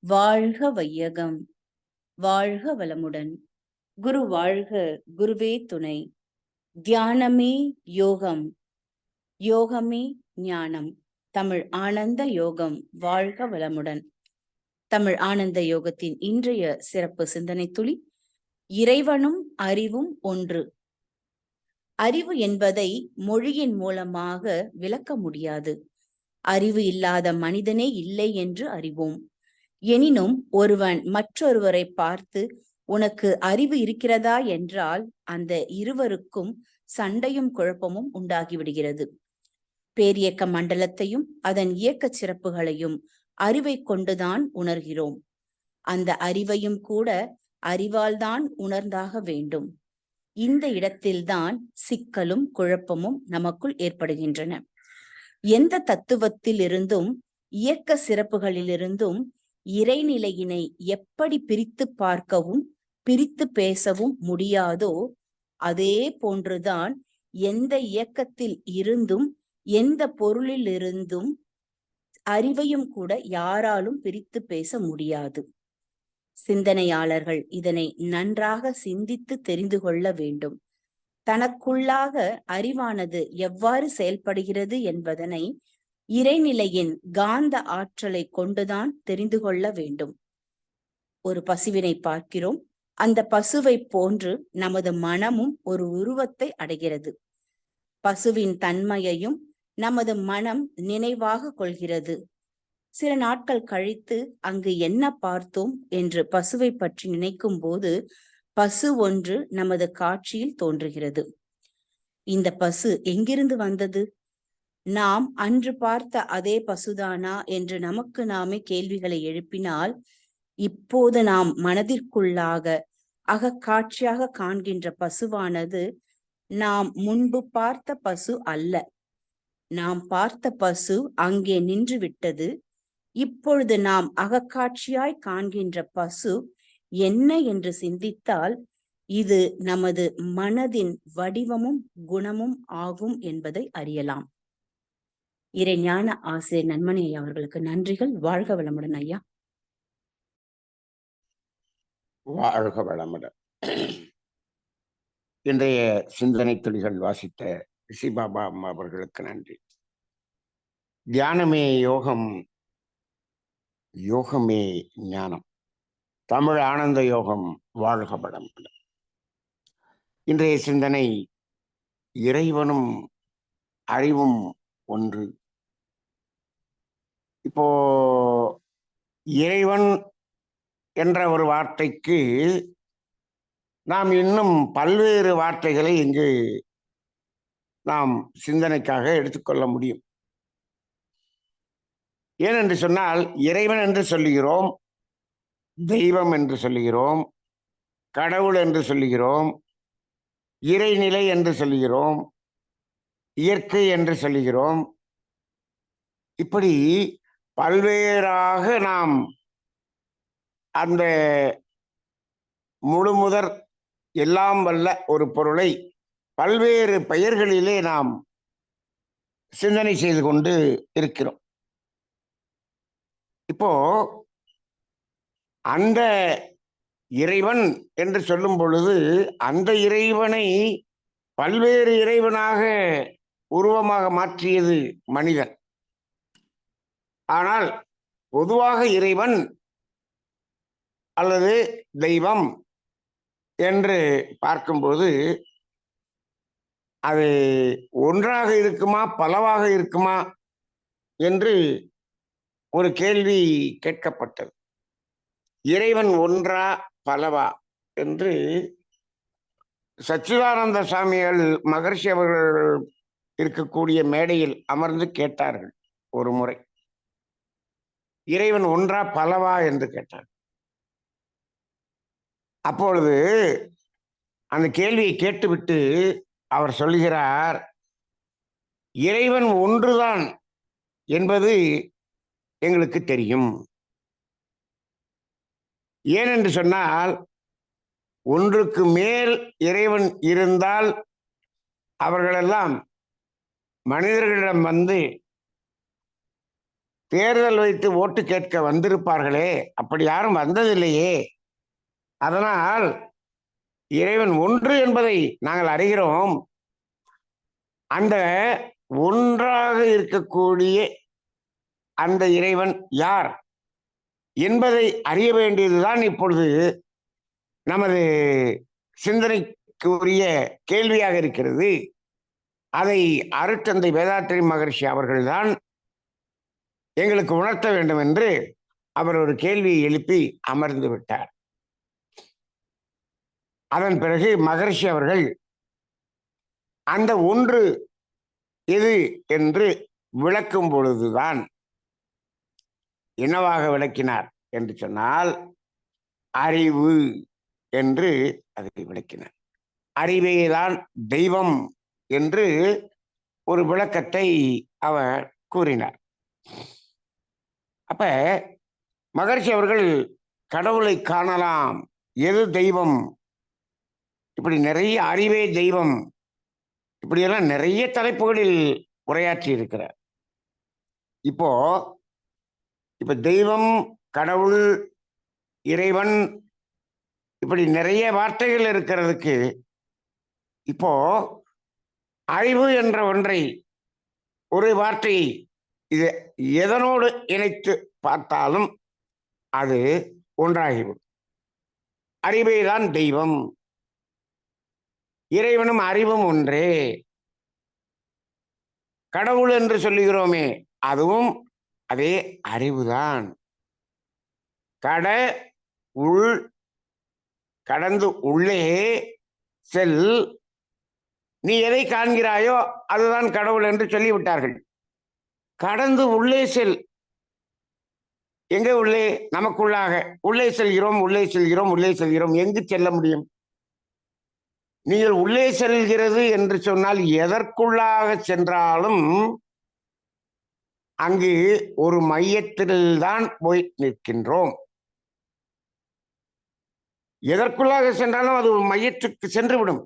வாழ்க வையகம், வாழ்க வளமுடன். குரு வாழ்க, குருவே துணை. தியானமே யோகம், யோகமே ஞானம். தமிழ் ஆனந்த யோகம் வாழ்க வளமுடன். தமிழ் ஆனந்த யோகத்தின் இன்றைய சிறப்பு சிந்தனை துளி, இறைவனும் அறிவும் ஒன்று. அறிவு என்பதை மொழியின் மூலமாக விளக்க முடியாது. அறிவு இல்லாத மனிதனே இல்லை என்று அறிவோம். எனினும் ஒருவன் மற்றொருவரை பார்த்து உனக்கு அறிவு இருக்கிறதா என்றால் அந்த இருவருக்கும் சண்டையும் குழப்பமும் உண்டாகிவிடுகிறது. பேரியக்க மண்டலத்தையும் அதன் இயக்க சிறப்புகளையும் அறிவை கொண்டுதான் உணர்கிறோம். அந்த அறிவையும் கூட அறிவால் தான் உணர்ந்தாக வேண்டும். இந்த இடத்தில்தான் சிக்கலும் குழப்பமும் நமக்குள் ஏற்படுகின்றன. எந்த தத்துவத்தில் இருந்தும் இயக்க சிறப்புகளிலிருந்தும் இறைநிலையினை எப்படி பிரித்து பார்க்கவும் பிரித்து பேசவும் முடியாதோ அதே போன்றுதான் எந்த இயக்கத்தில் இருந்தும் எந்த பொருளிலிருந்தும் அறிவையும் கூட யாராலும் பிரித்து பேச முடியாது. சிந்தனையாளர்கள் இதனை நன்றாக சிந்தித்து தெரிந்து கொள்ள வேண்டும். தனக்குள்ளாக அறிவானது எவ்வாறு செயல்படுகிறது என்பதனை இறைநிலையின் காந்த ஆற்றலை கொண்டுதான் தெரிந்து கொள்ள வேண்டும். ஒரு பசுவினை பார்க்கிறோம். அந்த பசுவை போன்று நமது மனமும் ஒரு உருவத்தை அடைகிறது. பசுவின் தன்மையையும் நமது மனம் நினைவாக கொள்கிறது. சில நாட்கள் கழித்து அங்கு என்ன பார்த்தோம் என்று பசுவை பற்றி நினைக்கும் போது பசு ஒன்று நமது காட்சியில் தோன்றுகிறது. இந்த பசு எங்கிருந்து வந்தது? நாம் அன்று பார்த்த அதே பசுதானா என்று நமக்கு நாமே கேள்விகளை எழுப்பினால், இப்போது நாம் மனதிற்குள்ளாக அகக்காட்சியாக காண்கின்ற பசுவானது நாம் முன்பு பார்த்த பசு அல்ல. நாம் பார்த்த பசு அங்கே நின்று விட்டது. இப்பொழுது நாம் அகக்காட்சியாய் காண்கின்ற பசு என்ன என்று சிந்தித்தால் இது நமது மனதின் வடிவமும் குணமும் ஆகும் என்பதை அறியலாம். இறைஞான ஆசிரியர் நன்மணி ஐயா அவர்களுக்கு நன்றிகள். வாழ்க வளமுடன் ஐயா. வாழ்க வளமுடன். இன்றைய சிந்தனை துளிகள் வாசித்த ரிஷிபாபா அம்மா அவர்களுக்கு நன்றி. தியானமே யோகம், யோகமே ஞானம். தமிழ் ஆனந்த யோகம் வாழ்க வளமுடன். இன்றைய சிந்தனை, இறைவனும் அறிவும் ஒன்று. இப்போ இறைவன் என்ற ஒரு வார்த்தைக்கு நாம் இன்னும் பல்வேறு வார்த்தைகளை இங்கு நாம் சிந்தனைக்காக எடுத்துக்கொள்ள முடியும். ஏனென்று சொன்னால், இறைவன் என்று சொல்லுகிறோம், தெய்வம் என்று சொல்லுகிறோம், கடவுள் என்று சொல்லுகிறோம், இறைநிலை என்று சொல்லுகிறோம், இயற்கை என்று சொல்லுகிறோம். இப்படி பல்வேறாக நாம் அந்த முழுமுதற் எல்லாம் வல்ல ஒரு பொருளை பல்வேறு பெயர்களிலே நாம் சிந்தனை செய்து கொண்டு இருக்கிறோம். இப்போ அந்த இறைவன் என்று சொல்லும் பொழுது அந்த இறைவனை பல்வேறு இறைவனாக உருவமாக மாற்றியது மனிதன். ஆனால் பொதுவாக இறைவன் அல்லது தெய்வம் என்று பார்க்கும்போது அது ஒன்றாக இருக்குமா பலவாக இருக்குமா என்று ஒரு கேள்வி கேட்கப்பட்டது. இறைவன் ஒன்றா பலவா என்று சச்சிதானந்த சாமிகள் மகர்ஷி அவர்கள் இருக்கக்கூடிய மேடையில் அமர்ந்து கேட்டார்கள் ஒரு முறை. இறைவன் ஒன்றா பலவா என்று கேட்டார். அப்பொழுது அந்த கேள்வியை கேட்டுவிட்டு அவர் சொல்கிறார், இறைவன் ஒன்றுதான் என்பது எங்களுக்கு தெரியும். ஏனென்று சொன்னால், ஒன்றுக்கு மேல் இறைவன் இருந்தால் அவர்களெல்லாம் மனிதர்களிடம் வந்து தேர்தல் வைத்து ஓட்டு கேட்க வந்திருப்பார்களே, அப்படி யாரும் வந்ததில்லையே. அதனால் இறைவன் ஒன்று என்பதை நாங்கள் அறிகிறோம். அந்த ஒன்றாக இருக்கக்கூடிய அந்த இறைவன் யார் என்பதை அறிய வேண்டியதுதான் இப்பொழுது நமது சிந்தனைக்கு உரிய கேள்வியாக இருக்கிறது. அதை அருட்தந்தை வேதாத்ரி மகரிஷி அவர்கள்தான் எங்களுக்கு உணர்த்த வேண்டும் என்று அவர் ஒரு கேள்வியை எழுப்பி அமர்ந்து விட்டார். அதன் பிறகு மகரிஷி அவர்கள் அந்த ஒன்று எது என்று விளக்கும் பொழுதுதான் என்னவாக விளக்கினார் என்று சொன்னால், அறிவு என்று அதை விளக்கினார். அறிவேதான் தெய்வம் என்று ஒரு விளக்கத்தை அவர் கூறினார். அப்ப மகரிஷி அவர்கள் கடவுளை காணலாம், எது தெய்வம், இப்படி நிறைய அறிவே தெய்வம், இப்படியெல்லாம் நிறைய தலைப்புகளில் உரையாற்றி இருக்கிறார். இப்ப தெய்வம், கடவுள், இறைவன், இப்படி நிறைய வார்த்தைகள் இருக்கிறதுக்கு இப்போ அறிவு என்ற ஒன்றை, ஒரு வார்த்தையை இது எதனோடு இணைத்து பார்த்தாலும் அது ஒன்றாகிவிடும். அறிவேதான் தெய்வம், இறைவனும் அறிவும் ஒன்றே. கடவுள் என்று சொல்லுகிறோமே, அதுவும் அதே அறிவுதான். கடந்து உள்ளே செல், நீ எதை காண்கிறாயோ அதுதான் கடவுள் என்று சொல்லிவிட்டார்கள். கடந்து உள்ளே செல், எங்க உள்ளே? நமக்குள்ளாக உள்ளே செல்கிறோம், உள்ளே செல்கிறோம், உள்ளே செல்கிறோம். எங்கு செல்ல முடியும்? நீங்கள் உள்ளே செல்கிறது என்று சொன்னால் எதற்குள்ளாக சென்றாலும் அங்கு ஒரு மையத்தில்தான் போய் நிற்கின்றோம். எதற்குள்ளாக சென்றாலும் அது ஒரு மையத்துக்கு சென்றுவிடும்.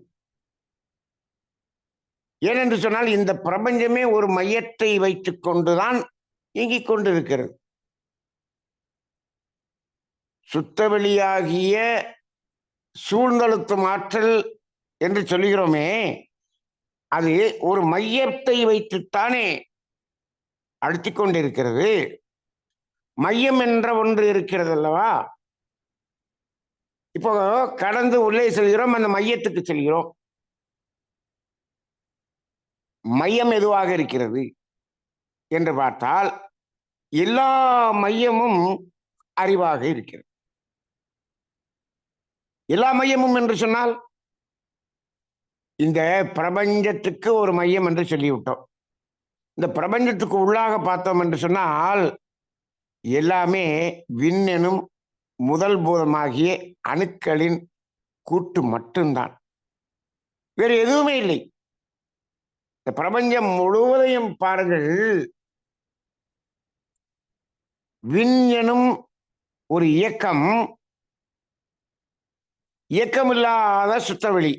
ஏனென்று சொன்னால் இந்த பிரபஞ்சமே ஒரு மையத்தை வைத்துக் கொண்டுதான் இயங்கிக் கொண்டிருக்கிறது. சுத்தவெளியாகிய சூழ்ந்தழுத்தும் ஆற்றல் என்று சொல்லுகிறோமே, அது ஒரு மையத்தை வைத்துத்தானே அழுத்திக் கொண்டிருக்கிறது. மையம் என்ற ஒன்று இருக்கிறது அல்லவா? இப்போ கடந்து உள்ளே செல்கிறோம், அந்த மையத்துக்கு செல்கிறோம். மையம் எதுவாக இருக்கிறது என்று பார்த்தால் எல்லா மையமும் அறிவாக இருக்கிறது. எல்லா மையமும் என்று சொன்னால் இந்த பிரபஞ்சத்துக்கு ஒரு மையம் என்று சொல்லிவிட்டோம். இந்த பிரபஞ்சத்துக்கு உள்ளாக பார்த்தோம் என்று சொன்னால் எல்லாமே விண்ணெனும் முதல் பூதமாகிய அணுக்களின் கூட்டு மட்டும்தான், வேறு எதுவுமே இல்லை. இந்த பிரபஞ்சம் முழுவதையும் பாருங்கள், விண் எனும் ஒரு இயக்கம், இயக்கமில்லாத சுத்தவெளி,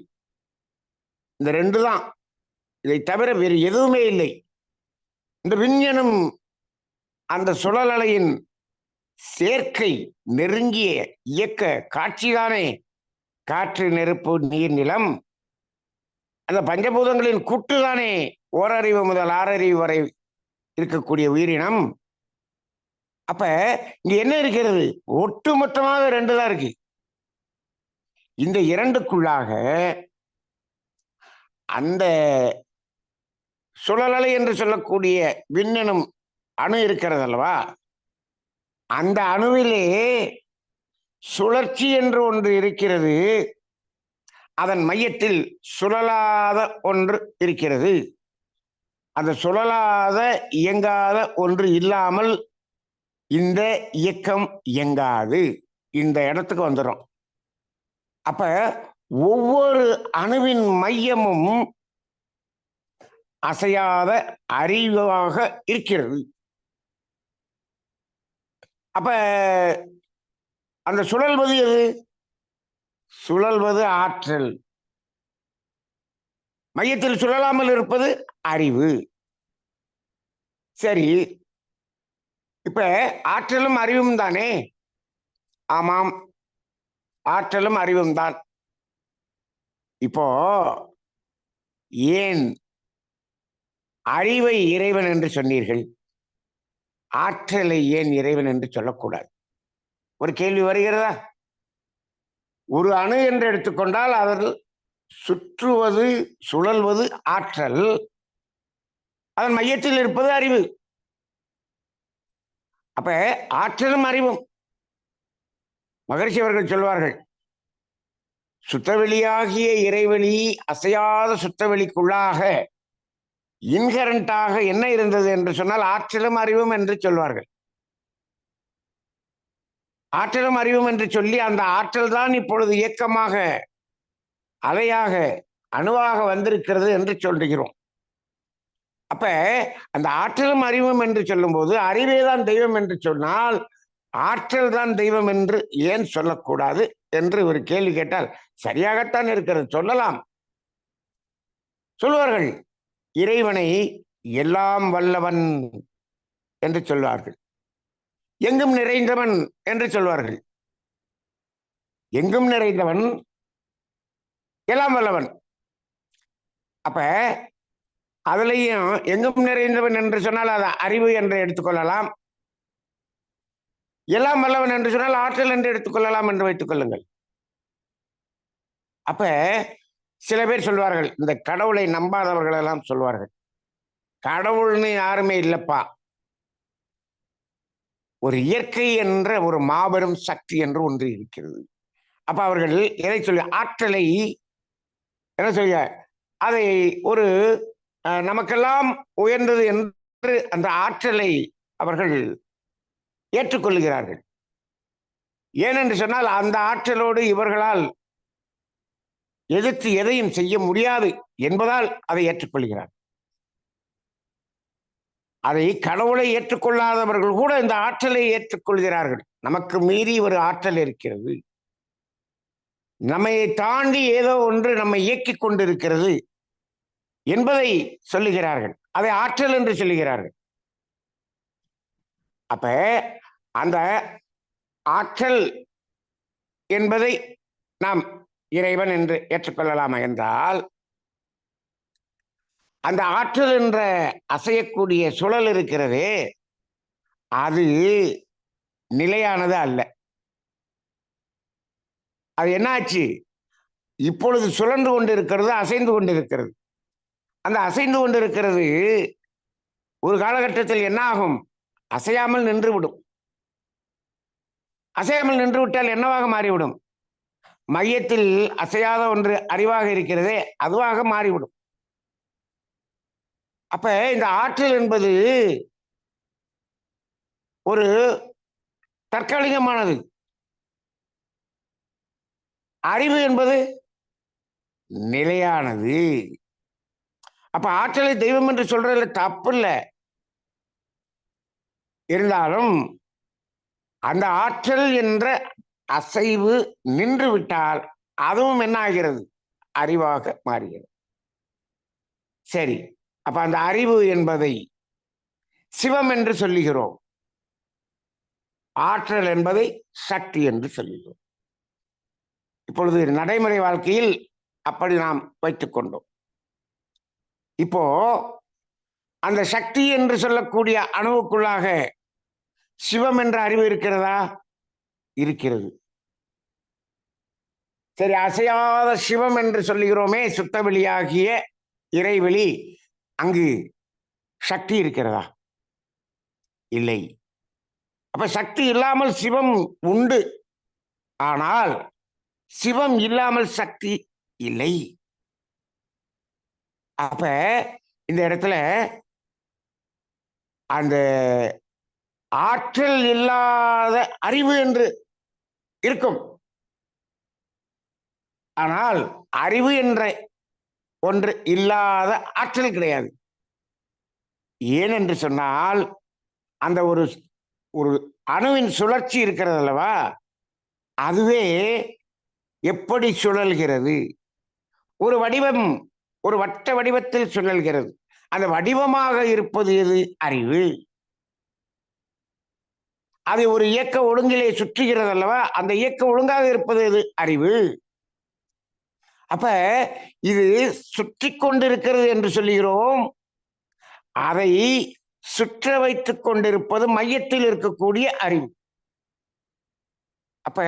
இந்த ரெண்டு தான். இதை தவிர வேறு எதுவுமே இல்லை. இந்த விண் எனும் அந்த சுழலலையின் சேர்க்கை நெருங்கிய இயக்க காட்சிதானே காற்று, நெருப்பு, நீர், நிலம். அந்த பஞ்சபூதங்களின் கூட்டுதானே ஓரறிவு முதல் ஆறறிவு வரை இருக்கக்கூடிய உயிரினம். அப்ப இங்க என்ன இருக்கிறது? ஒட்டுமொத்தமாக ரெண்டு தான் இருக்கு. இந்த இரண்டுக்குள்ளாக அந்த சுழலலை என்று சொல்லக்கூடிய விண்ணெனும் அணு இருக்கிறது அல்லவா? அந்த அணுவிலே சுழற்சி என்று ஒன்று இருக்கிறது. அதன் மையத்தில் சுழலாத ஒன்று இருக்கிறது. அந்த சுழலாத இயங்காத ஒன்று இல்லாமல் இந்த இயக்கம் இயங்காது. இந்த இடத்துக்கு வந்துடும். அப்ப ஒவ்வொரு அணுவின் மையமும் அசையாத அறிவாக இருக்கிறது. அப்ப அந்த சுழல்வது எது? சுழல்வது ஆற்றல். மையத்தில் சுழலாமல் இருப்பது அறிவு. சரி, இப்ப ஆற்றலும் அறிவும் தானே? ஆமாம், ஆற்றலும் அறிவும் தான். இப்போ ஏன் அறிவை இறைவன் என்று சொன்னீர்கள்? ஆற்றலை ஏன் இறைவன் என்று சொல்லக்கூடாது? ஒரு கேள்வி வருகிறதா? ஒரு அணு என்று எடுத்துக்கொண்டால் அதில் சுற்றுவது, சுழல்வது ஆற்றல், அதன் மையத்தில் இருப்பது அறிவு. அப்ப ஆற்றலும் அறிவும். மகரிஷி அவர்கள் சொல்வார்கள், சுத்தவெளியாகிய இறைவெளி அசையாத சுத்தவெளிக்குள்ளாக இன்ஹரண்டாக என்ன இருந்தது என்று சொன்னால் ஆற்றலும் அறிவும் என்று சொல்வார்கள். ஆற்றலும் அறிவும் என்று சொல்லி அந்த ஆற்றல் தான் இப்பொழுது இயக்கமாக, அலையாக, அணுவாக வந்திருக்கிறது என்று சொல்லுகிறோம். அப்ப அந்த ஆற்றலும் அறிவும் என்று சொல்லும் போது அறிவே தான் தெய்வம் என்று சொன்னால் ஆற்றல் தான் தெய்வம் என்று ஏன் சொல்லக்கூடாது என்று ஒரு கேள்வி கேட்டால் சரியாகத்தான் இருக்கிறது, சொல்லலாம். சொல்வார்கள், இறைவனை எல்லாம் வல்லவன் என்று சொல்வார்கள், எங்கும் நிறைந்தவன் என்று சொல்வார்கள். எங்கும் நிறைந்தவன், எல்லாம் வல்லவன். அப்ப அதுலயும் எங்கும் நிறைந்தவன் என்று சொன்னால் அதை அறிவு என்று எடுத்துக்கொள்ளலாம், எல்லாம் வல்லவன் என்று சொன்னால் ஆற்றல் என்று எடுத்துக்கொள்ளலாம் என்று வைத்துக் கொள்ளுங்கள். அப்ப சில பேர் சொல்வார்கள், இந்த கடவுளை நம்பாதவர்கள் எல்லாம் சொல்வார்கள், கடவுள்னு யாருமே இல்லப்பா, ஒரு இயற்கை என்ற ஒரு மாபெரும் சக்தி என்று ஒன்று இருக்கிறது. அப்ப அவர்கள் எதை சொல்லி ஆற்றலை என்ன சொல்ல, அதை ஒரு நமக்கெல்லாம் உயர்ந்தது என்று அந்த ஆற்றலை அவர்கள் ஏற்றுக்கொள்கிறார்கள். ஏனென்று சொன்னால் அந்த ஆற்றலோடு இவர்களால் எதிர்த்து எதையும் செய்ய முடியாது என்பதால் அதை ஏற்றுக்கொள்கிறார். அதை கடவுளை ஏற்றுக்கொள்ளாதவர்கள் கூட இந்த ஆற்றலை ஏற்றுக்கொள்கிறார்கள். நமக்கு மீறி ஒரு ஆற்றல் இருக்கிறது, நம்மை தாண்டி ஏதோ ஒன்று நம்மை இயக்கிக் கொண்டிருக்கிறது என்பதை சொல்லுகிறார்கள், அதை ஆற்றல் என்று சொல்லுகிறார்கள். அப்ப அந்த ஆற்றல் என்பதை நாம் இறைவன் என்று ஏற்றுக்கொள்ளலாமா என்றால், அந்த ஆற்றல் என்ற அசையக்கூடிய சுழல் இருக்கிறதே அது நிலையானது அல்ல. அது என்னாச்சு, இப்பொழுது சுழன்று கொண்டிருக்கிறது, அசைந்து கொண்டிருக்கிறது. அந்த அசைந்து கொண்டிருக்கிறது ஒரு காலகட்டத்தில் என்ன ஆகும், அசையாமல் நின்றுவிடும். அசையாமல் நின்று விட்டால் என்னவாக மாறிவிடும், மையத்தில் அசையாத ஒன்று அறிவாக இருக்கிறதே அதுவாக மாறிவிடும். அப்ப இந்த ஆற்றல் என்பது ஒரு தற்காலிகமானது, அறிவு என்பது நிலையானது. அப்ப ஆற்றலை தெய்வம் என்று சொல்றதுல தப்பு இல்லை, இருந்தாலும் அந்த ஆற்றல் என்ற அசைவு நின்று விட்டால் அதுவும் என்ன ஆகிறது, அறிவாக மாறுகிறது. சரி, அப்ப அந்த அறிவு என்பதை சிவம் என்று சொல்லுகிறோம், ஆற்றல் என்பதை சக்தி என்று சொல்லுகிறோம். இப்பொழுது நடைமுறை வாழ்க்கையில் அப்படி நாம் வைத்துக் கொண்டோம். இப்போ அந்த சக்தி என்று சொல்லக்கூடிய அணுவுக்குள்ளாக சிவம் என்ற அறிவு இருக்கிறதா? இருக்கிறது. சரி, அசையாத சிவம் என்று சொல்லுகிறோமே, சுத்தவெளியாகிய இறைவெளி, அங்கு சக்தி இருக்கிறதா? இல்லை. அப்ப சக்தி இல்லாமல் சிவம் உண்டு, ஆனால் சிவம் இல்லாமல் சக்தி இல்லை. அப்ப இந்த இடத்துல அந்த ஆற்றல் இல்லாத அறிவு என்று இருக்கும், ஆனால் அறிவு என்ற ஒன்று இல்லாத ஆற்றல் கிடையாது. ஏனென்று சொன்னால் அந்த ஒரு ஒரு அணுவின் சுழற்சி இருக்கிறது அல்லவா, அதுவே எப்படி சுழல்கிறது, ஒரு வடிவம், ஒரு வட்ட வடிவத்தில் சுழல்கிறது. அந்த வடிவமாக இருப்பது எது? அறிவு. அது ஒரு இயக்க ஒழுங்கிலே சுற்றுகிறது அல்லவா? அந்த இயக்க ஒழுங்காக இருப்பது எது? அறிவு. அப்ப இது சுற்றி கொண்டிருக்கிறது என்று சொல்லுகிறோம். அதை சுற்ற வைத்துக் கொண்டிருப்பது மையத்தில் இருக்கக்கூடிய அறிவு. அப்ப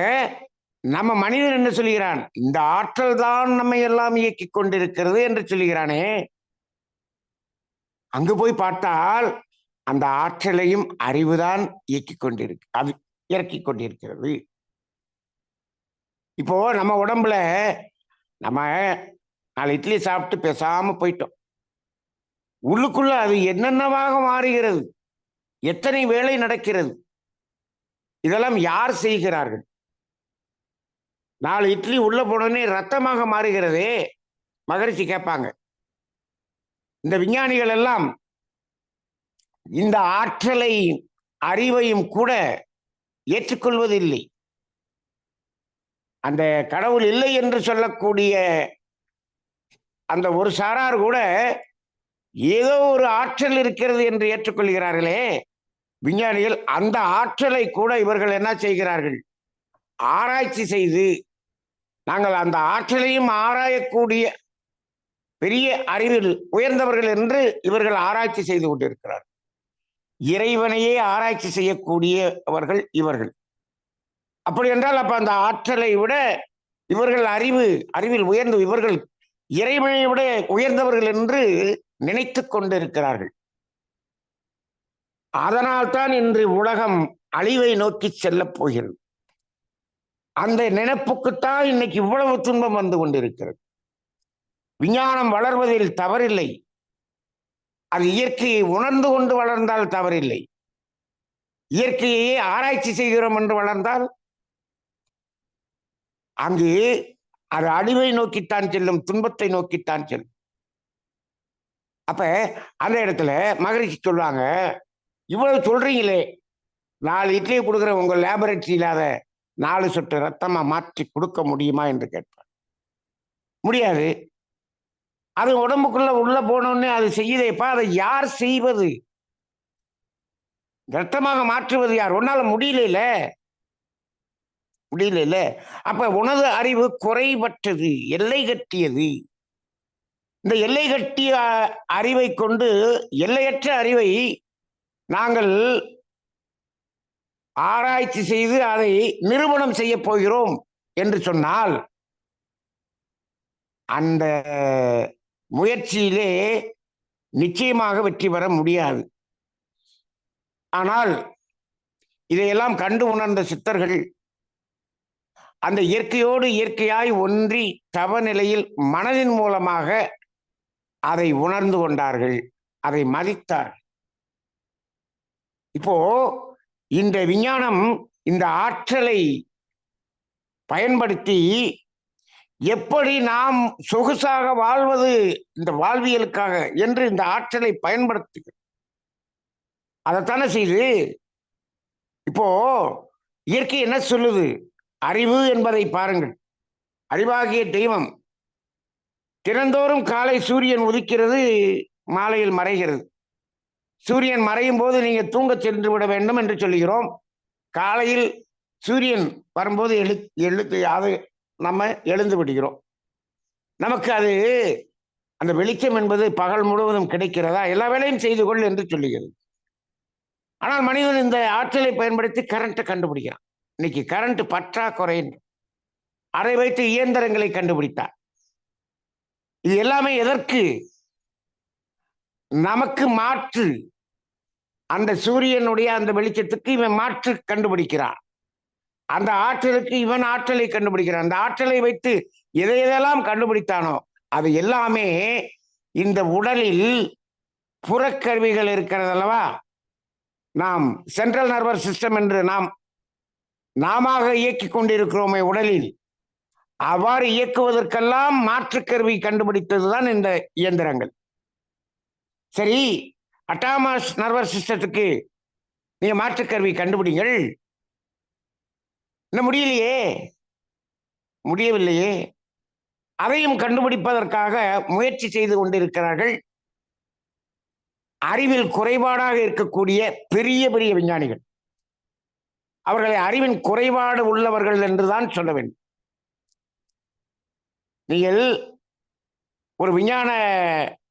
நம்ம மனிதன் என்ன சொல்கிறான்? இந்த ஆற்றல் தான் நம்மை எல்லாம் இயக்கிக் கொண்டிருக்கிறது என்று சொல்கிறானே. அங்கு போய் பார்த்தால் அந்த ஆற்றலையும் அறிவுதான் இயக்கிக் கொண்டிருக்கு, அது இறக்கிக் கொண்டிருக்கிறது. இப்போ நம்ம உடம்புல நம்ம 4 இட்லி சாப்பிட்டு பேசாம போயிட்டோம். உள்ளுக்குள்ள அது என்னென்னவாக மாறுகிறது, எத்தனை வேலை நடக்கிறது, இதெல்லாம் யார் செய்கிறார்கள்? 4 இட்லி உள்ள போனோடனே ரத்தமாக மாறுகிறதே. மகரிஷி கேட்பாங்க, இந்த விஞ்ஞானிகள் எல்லாம் இந்த ஆற்றலை அறிவையும் கூட ஏற்றுக்கொள்வதில்லை. அந்த கடவுள் இல்லை என்று சொல்லக்கூடிய அந்த ஒரு சாரார் கூட ஏதோ ஒரு ஆற்றல் இருக்கிறது என்று ஏற்றுக்கொள்கிறார்களே விஞ்ஞானிகள். அந்த ஆற்றலை கூட இவர்கள் என்ன செய்கிறார்கள்? ஆராய்ச்சி செய்து, நாங்கள் அந்த ஆற்றலையும் ஆராயக்கூடிய பெரிய அறிவில் உயர்ந்தவர்கள் என்று இவர்கள் ஆராய்ச்சி செய்து கொண்டிருக்கிறார். இறைவனையே ஆராய்ச்சி செய்யக்கூடியவர்கள் இவர்கள். அப்படி என்றால் அப்ப அந்த ஆற்றலை விட இவர்கள் அறிவில் உயர்ந்து, இவர்கள் இறைவனை விட உயர்ந்தவர்கள் என்று நினைத்து கொண்டிருக்கிறார்கள். அதனால்தான் இன்று உலகம் அழிவை நோக்கி செல்லப் போகிறது. அந்த நினைப்புக்குத்தான் இன்னைக்கு இவ்வளவு துன்பம் வந்து கொண்டிருக்கிறது. விஞ்ஞானம் வளர்வதில் தவறில்லை, அது இயற்கையை உணர்ந்து கொண்டு வளர்ந்தால் தவறில்லை. இயற்கையை ஆராய்ச்சி செய்கிறோம் என்று வளர்ந்தால் அங்கு அது அழிவை நோக்கித்தான் செல்லும், துன்பத்தை நோக்கித்தான் செல்லும். அப்ப அந்த இடத்துல மகரிஷி சொல்லுவாங்க, இவ்வளவு சொல்றீங்களே, 4 இட்லியை கொடுக்குற உங்க லேபரேட்டரி இல்லாத 4 சொட்டு ரத்தமா மாற்றி கொடுக்க முடியுமா என்று கேட்பார். முடியாது. அது உடம்புக்குள்ள உள்ள போனோடனே அது செய்யுதேப்பா, அதை யார் செய்வது? ரத்தமாக மாற்றுவது யார்? உன்னால முடியல. அப்ப உனது அறிவு குறைபட்டது, எல்லை கட்டியது. இந்த எல்லை கட்டிய அறிவை கொண்டு எல்லையற்ற அறிவை நாங்கள் ஆராய்ச்சி செய்து அதை நிரூபணம் செய்ய போகிறோம் என்று சொன்னால் அந்த முயற்சியிலே நிச்சயமாக வெற்றி பெற முடியாது. ஆனால் இதையெல்லாம் கண்டு உணர்ந்த சித்தர்கள் அந்த இயற்கையோடு இயற்கையாய் ஒன்றி தவ நிலையில் மனதின் மூலமாக அதை உணர்ந்து கொண்டார்கள், அதை மதித்தார்கள். இப்போ இந்த விஞ்ஞானம் இந்த ஆற்றலை பயன்படுத்தி எப்படி நாம் சொகுசாக வாழ்வது இந்த வாழ்வியலுக்காக என்று இந்த ஆற்றலை பயன்படுத்து அதைத்தானே செய்து. இப்போ இயற்கை என்ன சொல்லுது? அறிவு என்பதை பாருங்கள். அறிவாகிய தெய்வம் தினந்தோறும் காலை சூரியன் உதிக்கிறது, மாலையில் மறைகிறது. சூரியன் மறையும் போது நீங்க தூங்க சென்று விட வேண்டும் என்று சொல்லுகிறோம். காலையில் சூரியன் வரும்போது அது நம்ம எழுந்து விடுகிறோம். நமக்கு அது அந்த வெளிச்சம் என்பது பகல் முழுவதும் கிடைக்கிறதா? எல்லா வேலையும் செய்து கொள் என்று சொல்லுகிறது. ஆனால் மனிதன் இந்த ஆற்றலை பயன்படுத்தி கரண்ட்டை கண்டுபிடிக்கிறான். இன்னைக்கு கரண்ட் பற்றாக்குறை, அதை வைத்து இயந்திரங்களை கண்டுபிடித்தார். இது எல்லாமே எதற்கு? நமக்கு மாற்று. அந்த சூரியனுடைய அந்த வெளிச்சத்துக்கு இவன் மாற்று கண்டுபிடிக்கிறான். அந்த ஆற்றலுக்கு இவன் ஆற்றலை கண்டுபிடிக்கிறான். அந்த ஆற்றலை வைத்து எதையெல்லாம் கண்டுபிடித்தானோ அது எல்லாமே இந்த உடலில் புறக்கருவிகள் இருக்கிறது அல்லவா? நாம் சென்ட்ரல் நர்வஸ் சிஸ்டம் என்று நாம இயக்கிக் கொண்டிருக்கிறோமே உடலில், அவ்வாறு இயக்குவதற்கெல்லாம் மாற்றுக்கருவி கண்டுபிடித்ததுதான் இந்த இயந்திரங்கள். சரி, அட்டானமஸ் நர்வஸ் சிஸ்டத்துக்கு நீங்க மாற்றுக்கருவி கண்டுபிடிங்கள். இன்னும் முடியவில்லையே. அதையும் கண்டுபிடிப்பதற்காக முயற்சி செய்து கொண்டிருக்கிறார்கள் அறிவில் குறைபாடாக இருக்கக்கூடிய பெரிய பெரிய விஞ்ஞானிகள். அவர்களை அறிவின் குறைபாடு உள்ளவர்கள் என்றுதான் சொல்ல வேண்டும். நீங்கள் ஒரு விஞ்ஞான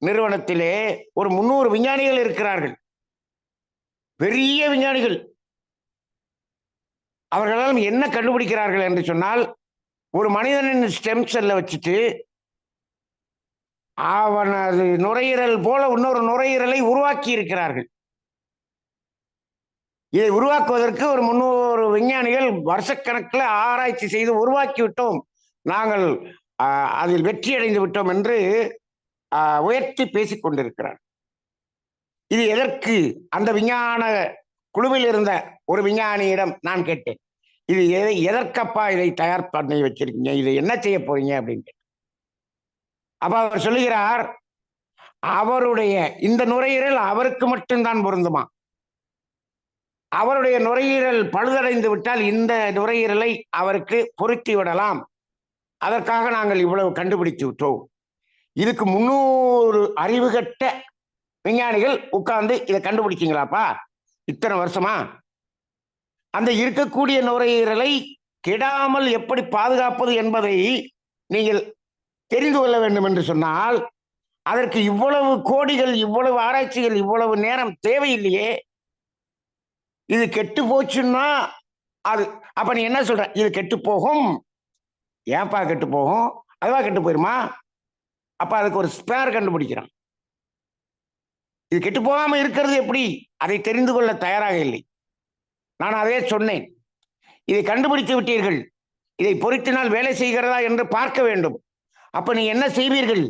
நிறுவனத்திலே ஒரு 300 விஞ்ஞானிகள் இருக்கிறார்கள், பெரிய விஞ்ஞானிகள். அவர்களால் என்ன கண்டுபிடிக்கிறார்கள் என்று சொன்னால், ஒரு மனிதனின் ஸ்டெம் செல்லை வச்சுட்டு அவனது நுரையீரல் போல இன்னொரு நுரையீரலை உருவாக்கி இருக்கிறார்கள். இதை உருவாக்குவதற்கு ஒரு 300 விஞ்ஞானிகள் வருஷக்கணக்கில் ஆராய்ச்சி செய்து உருவாக்கி விட்டோம், நாங்கள் அதில் வெற்றி அடைந்து விட்டோம் என்று உயர்த்தி பேசிக் கொண்டிருக்கிறார். இது எதற்கு? அந்த விஞ்ஞான குழுவில் இருந்த ஒரு விஞ்ஞானியிடம் நான் கேட்டேன், இது எதற்கப்பா இதை தயார் பண்ணி வச்சிருக்கீங்க, இதை என்ன செய்ய போறீங்க அப்படின்னு. அப்ப அவர் சொல்லுகிறார், அவருடைய இந்த நுரையீரல் அவருக்கு மட்டும்தான் பொருந்துமா, அவருடைய நுரையீரல் பழுதடைந்து விட்டால் இந்த நுரையீரலை அவருக்கு பொருத்தி விடலாம், அதற்காக நாங்கள் இவ்வளவு கண்டுபிடித்து விட்டோம். இதுக்கு 300 அறிவுகட்ட விஞ்ஞானிகள் உட்கார்ந்து இதை கண்டுபிடிச்சிங்களாப்பா இத்தனை வருஷமா? அந்த இருக்கக்கூடிய நுரையீரலை கெடாமல் எப்படி பாதுகாப்பது என்பதை நீங்கள் தெரிந்து கொள்ள வேண்டும் என்று சொன்னால் அதற்கு இவ்வளவு கோடிகள், இவ்வளவு ஆராய்ச்சிகள், இவ்வளவு நேரம் தேவையில்லையே. இது கெட்டு போச்சுன்னா அது அப்ப நீ என்ன சொல்ற? இது கெட்டு போகும். ஏன்பா கெட்டு போகும்? அதுவா கெட்டு போயிருமா? அப்ப அதுக்கு ஒரு ஸ்பேர் கண்டுபிடிக்கிறான். இது கெட்டு போகாம இருக்கிறது எப்படி? அதை தெரிந்து கொள்ள தயாராக இல்லை. நான் அதே சொன்னேன், இதை கண்டுபிடித்து விட்டீர்கள், இதை பொருத்தினால் வேலை செய்கிறதா என்று பார்க்க வேண்டும். அப்ப நீ என்ன செய்வீர்கள்?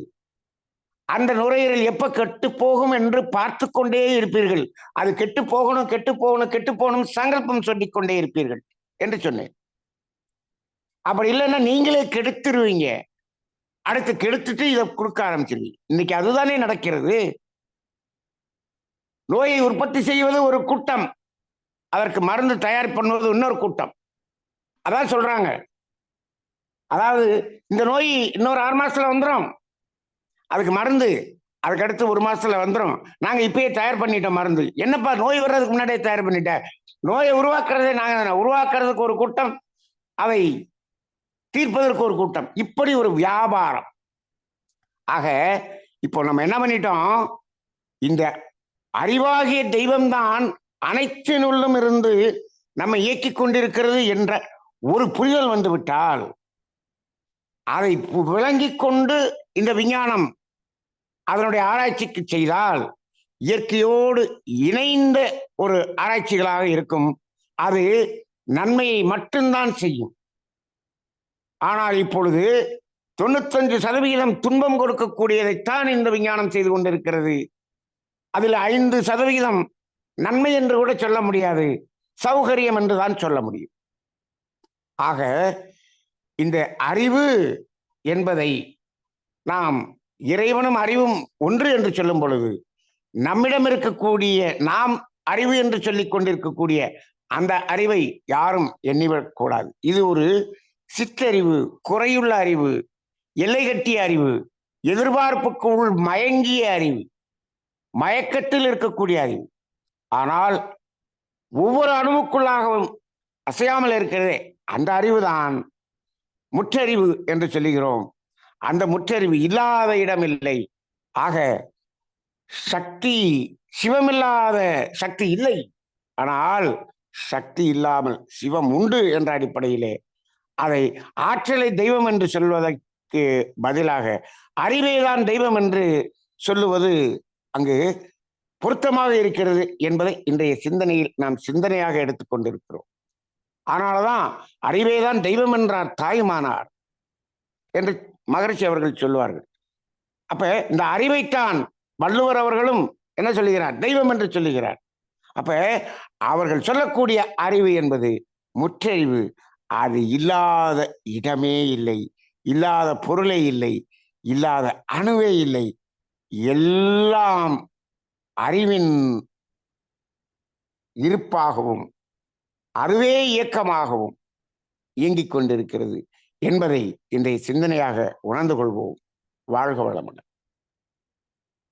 அந்த நுரையீரல் எப்ப கெட்டு போகும் என்று பார்த்து கொண்டே இருப்பீர்கள். அது கெட்டு போகணும், கெட்டு போகணும், கெட்டு போகணும் சங்கல்பம் சொல்லிக் கொண்டே இருப்பீர்கள் என்று சொன்னேன். அப்படி இல்லைன்னா நீங்களே கெடுத்துருவீங்க. அடுத்து கெடுத்துட்டு இதை கொடுக்க ஆரம்பிச்சிருவீங்க. இன்னைக்கு அதுதானே நடக்கிறது. நோயை உற்பத்தி செய்வது ஒரு கூட்டம், அதற்கு மருந்து தயார் பண்ணுவது இன்னொரு கூட்டம். அதான் சொல்றாங்க, அதாவது இந்த நோய் இன்னொரு 6 மாசத்துல வந்துடும், அதுக்கு மருந்து அதுக்கு அடுத்து 1 மாசத்துல வந்துடும், நாங்க இப்பயே தயார் பண்ணிட்டோம் மருந்து. என்னப்பா நோய் வர்றதுக்கு முன்னாடியே தயார் பண்ணிட்டேன்? நோயை உருவாக்குறதே நாங்க தானே. உருவாக்குறதுக்கு ஒரு கூட்டம், அதை தீர்ப்பதற்கு ஒரு கூட்டம், இப்படி ஒரு வியாபாரம். ஆக இப்போ நம்ம என்ன பண்ணிட்டோம், இந்த அறிவாகிய தெய்வம்தான் அனைத்தினுள்ளும் இருந்து நம்ம இயக்கிக் கொண்டிருக்கிறது என்ற ஒரு புரிதல் வந்துவிட்டால், அதை விளங்கிக் கொண்டு இந்த விஞ்ஞானம் அதனுடைய ஆராய்ச்சிக்கு செய்தால் இயற்கையோடு இணைந்த ஒரு ஆராய்ச்சிகளாக இருக்கும். அது நன்மையை மட்டும்தான் செய்யும். ஆனால் இப்பொழுது 95% துன்பம் கொடுக்கக்கூடியதைத்தான் இந்த விஞ்ஞானம் செய்து கொண்டிருக்கிறது. அதில் 5% நன்மை என்று கூட சொல்ல முடியாது, சௌகரியம் என்றுதான் சொல்ல முடியும். ஆக இந்த அறிவு என்பதை நாம் இறைவனும் அறிவும் ஒன்று என்று சொல்லும் பொழுது, நம்மிடம் இருக்கக்கூடிய நாம் அறிவு என்று சொல்லிக் கொண்டிருக்கக்கூடிய அந்த அறிவை யாரும் எண்ணிவிடக்கூடாது. இது ஒரு சிற்றறிவு, குறையுள்ள அறிவு, எல்லை கட்டிய அறிவு, எதிர்பார்ப்புக்கு உள் மயங்கிய அறிவு, மயக்கத்தில் இருக்கக்கூடிய அறிவு. ஆனால் ஒவ்வொரு அணுவுக்குள்ளாகவும் அசையாமல் இருக்கிறதே அந்த அறிவுதான் முற்றறிவு என்று சொல்லுகிறோம். அந்த முற்றறிவு இல்லாத இடம் இல்லை. ஆக சக்தி, சிவமில்லாத சக்தி இல்லை, ஆனால் சக்தி இல்லாமல் சிவம் உண்டு என்ற அடிப்படையிலே அதை ஆற்றலை தெய்வம் என்று சொல்வதற்கு பதிலாக அறிவேதான் தெய்வம் என்று சொல்லுவது அங்கு பொருத்தமாக இருக்கிறது என்பதை இன்றைய சிந்தனையில் நாம் சிந்தனையாக எடுத்துக்கொண்டிருக்கிறோம். அதனாலதான் அறிவேதான் தெய்வம் என்றார் தாயுமானார் என்று மகரிஷி அவர்கள் சொல்லுவார்கள். அப்ப இந்த அறிவைத்தான் வள்ளுவர் அவர்களும் என்ன சொல்லுகிறார்? தெய்வம் என்று சொல்லுகிறார். அப்ப அவர்கள் சொல்லக்கூடிய அறிவு என்பது முற்றறிவு. அது இல்லாத இடமே இல்லை, இல்லாத பொருளே இல்லை, இல்லாத அணுவே இல்லை. எல்லாம் அறிவின் இருப்பாகவும் அதுவே இயக்கமாகவும் இயங்கிக் கொண்டிருக்கிறது என்பதை இன்றைய சிந்தனையாக உணர்ந்து கொள்வோம். வாழ்க வளமுடன்.